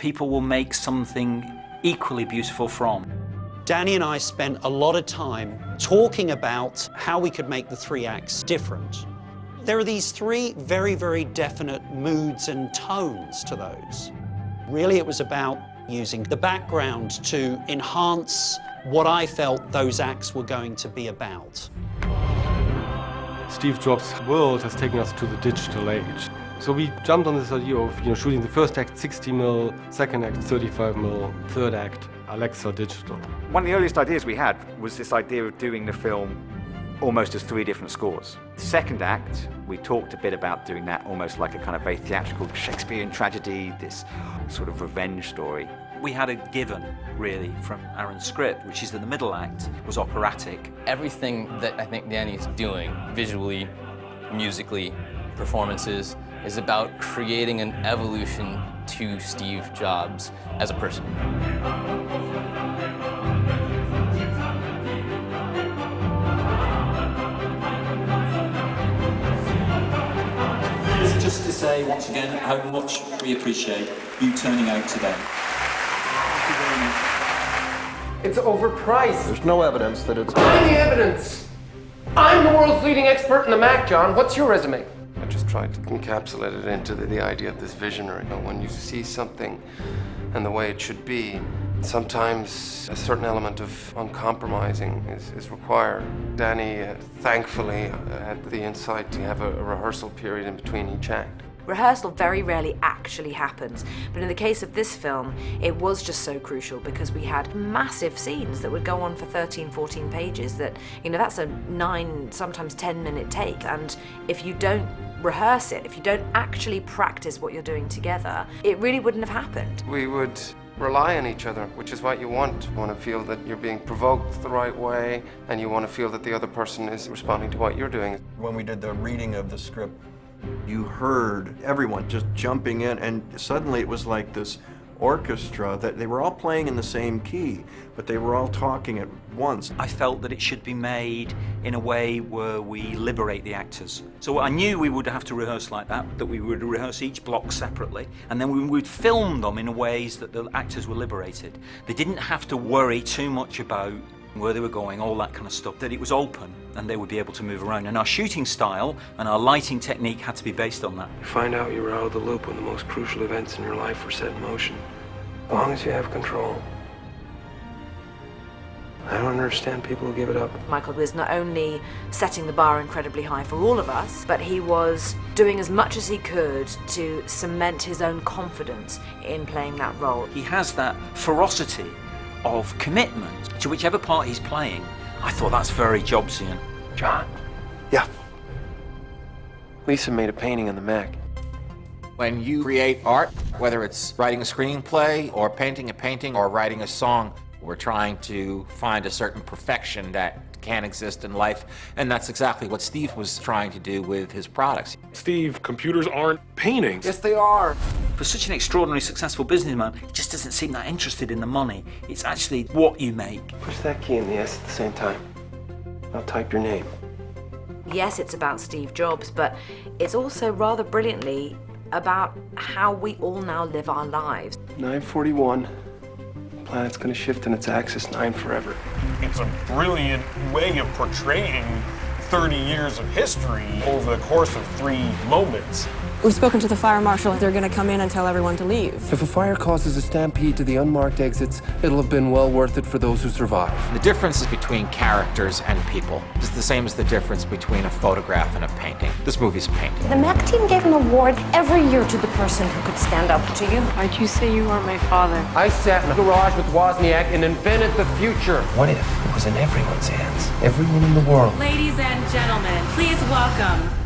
people will make something equally beautiful from. Danny and I spent a lot of time talking about how we could make the three acts different. There are these three very, very definite moods and tones to those. Really, it was about using the background to enhance what I felt those acts were going to be about. Steve Jobs' world has taken us to the digital age. So we jumped on this idea of shooting the first act 60mm, second act 35mm, third act Alexa digital. One of the earliest ideas we had was this idea of doing the film almost as three different scores. Second act, we talked a bit about doing that almost like a kind of very theatrical Shakespearean tragedy, this sort of revenge story. We had a given, really, from Aaron's script, which is that the middle act was operatic. Everything that I think Danny's doing, visually, musically, performances, is about creating an evolution to Steve Jobs as a person. Just to say once again how much we appreciate you turning out today. It's overpriced. There's no evidence that it's... I'm the evidence! I'm the world's leading expert in the Mac, John. What's your resume? I just tried to encapsulate it into the idea of this visionary. When you see something and the way it should be, sometimes a certain element of uncompromising is required. Danny, thankfully, had the insight to have a rehearsal period in between each act. Rehearsal very rarely actually happens, but in the case of this film, it was just so crucial because we had massive scenes that would go on for 13, 14 pages that, that's a 9, sometimes 10-minute take, and if you don't rehearse it, if you don't actually practice what you're doing together, it really wouldn't have happened. We would rely on each other, which is what you want. You want to feel that you're being provoked the right way, and you want to feel that the other person is responding to what you're doing. When we did the reading of the script, you heard everyone just jumping in, and suddenly it was like this orchestra that they were all playing in the same key, but they were all talking at once. I felt that it should be made in a way where we liberate the actors. So I knew we would have to rehearse like that we would rehearse each block separately, and then we would film them in ways that the actors were liberated. They didn't have to worry too much about where they were going, all that kind of stuff, that it was open and they would be able to move around. And our shooting style and our lighting technique had to be based on that. You find out you were out of the loop when the most crucial events in your life were set in motion. As long as you have control. I don't understand people who give it up. Michael was not only setting the bar incredibly high for all of us, but he was doing as much as he could to cement his own confidence in playing that role. He has that ferocity of commitment to whichever part he's playing. I thought that's very Jobsian. John. Yeah. Lisa made a painting on the Mac. When you create art, whether it's writing a screenplay or painting a painting or writing a song, we're trying to find a certain perfection that can exist in life, and that's exactly what Steve was trying to do with his products. Steve, computers aren't paintings. Yes, they are. For such an extraordinarily successful businessman, he just doesn't seem that interested in the money. It's actually what you make. Push that key in the S at the same time. I'll type your name. Yes, it's about Steve Jobs, but it's also rather brilliantly about how we all now live our lives. 941. Planet's gonna shift in its axis 9 forever. It's a brilliant way of portraying 30 years of history over the course of 3 moments. We've spoken to the fire marshal. They're going to come in and tell everyone to leave. If a fire causes a stampede to the unmarked exits, it'll have been well worth it for those who survive. The difference is between characters and people. It's the same as the difference between a photograph and a painting. This movie's a painting. The Mac team gave an award every year to the person who could stand up to you. Why'd you say you are my father? I sat in a garage with Wozniak and invented the future. What if it was in everyone's hands? Everyone in the world. Ladies and gentlemen, please welcome